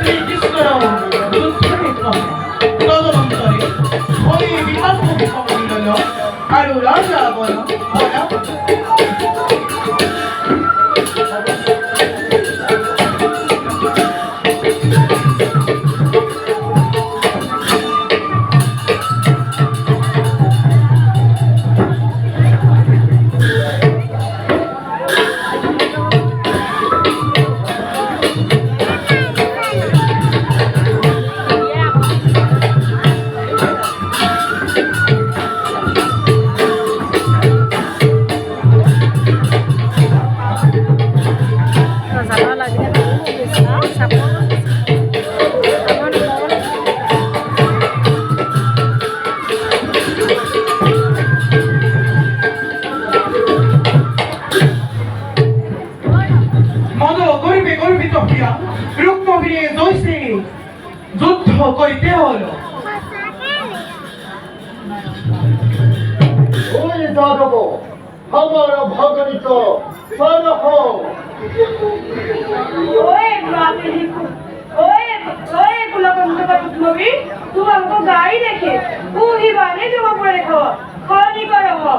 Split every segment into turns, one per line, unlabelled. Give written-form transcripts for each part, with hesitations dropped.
শ্রীকৃষ্ণরাও দুঃখের কথা তদনন্তরে ওই বিপদ সম্মিলন আর রাজা বলা বলা যুদ্ধ করিতে হলো।
ওই যাদব আমার ভগনিত সরহ
ओए बापरे ओए ओए कुलबंद का नबी तू हमको गाड़ी देखे तू ही बाने जो पड़े खो खाली करो हो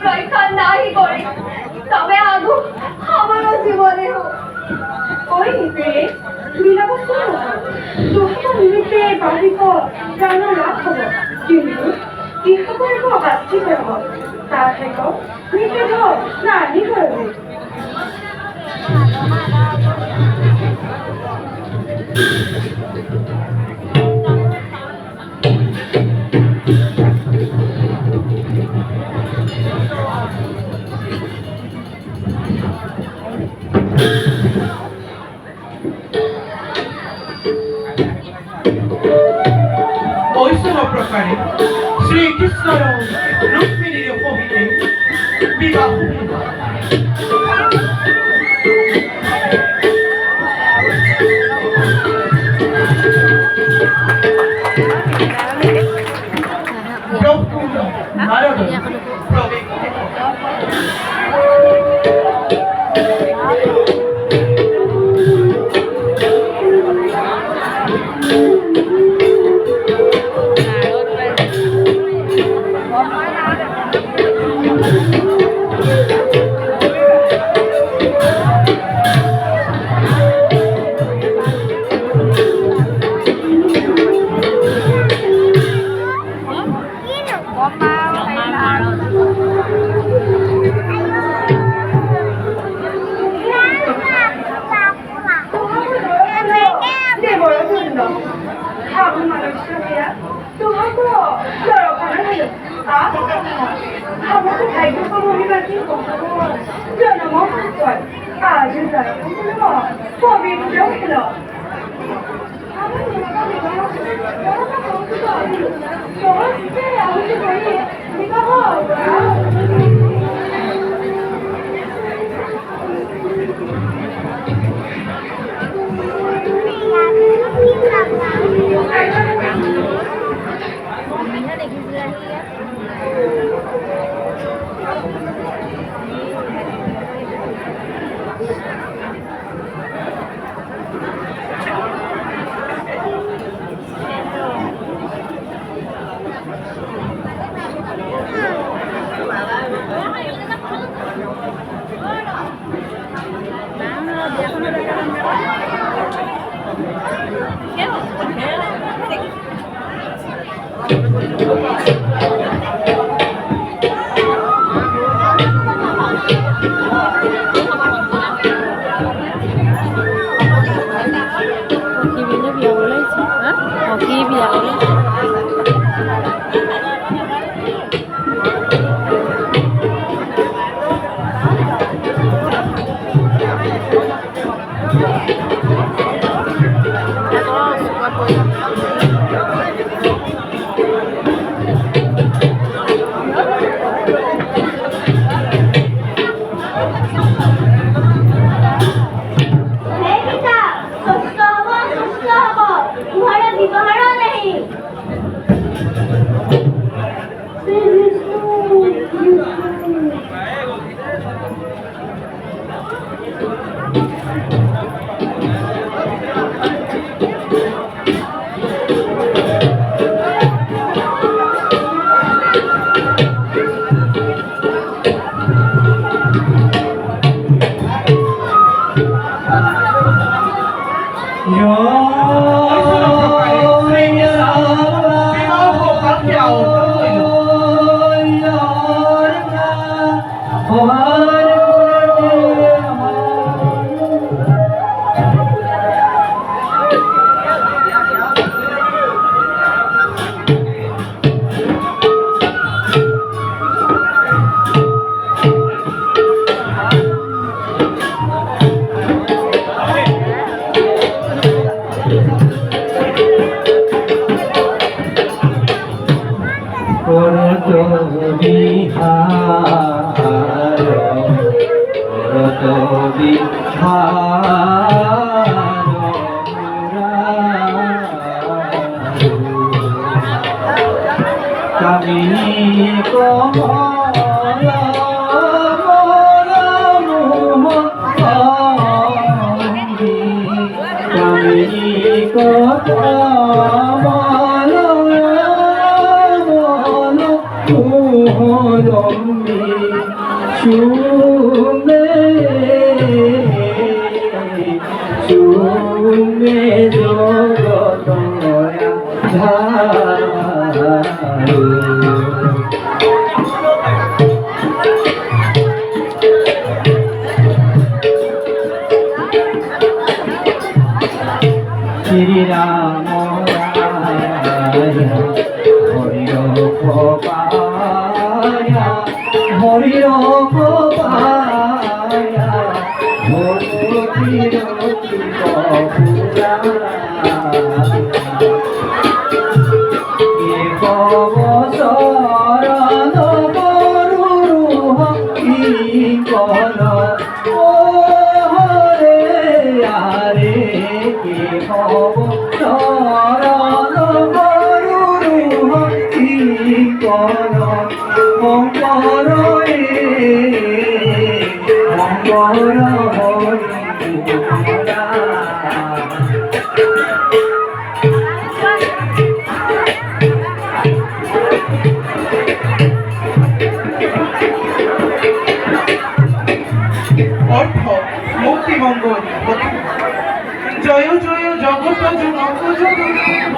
পরীক্ষা নাই করে তবে আগু আমারও জীবনে ওই পেয়ে নিরাপদ তোমার নিমিত্তে বাড়িক প্রাণ রাখব কিন্তু ইহা করব বাচ্চি করব তা থেকে নিতে যাও না নি করবে
প্রকারে শ্রীকৃষ্ণ রুক্মিণীর সহিতে বিবাহ নারদ প্রবেশ
Thank you. হে পিতা, সুস্থ হব, তোমার বিবাহ নেই।
Shri Ram Hori Gopaya Hori Gopaya Hori Gopaya
অর্থ মুক্তিমঙ্গল জয় জয় জগত জনক জগদেব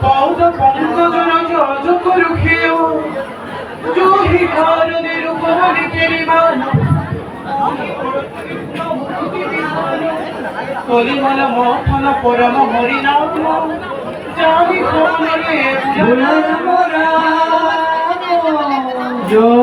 পদ পঙ্কজ রজ অজ করু খেয় জহি ভারতের উপরে কেরিমান কলিমল মথন পরম হরিনাম জানি কোনরে
Yo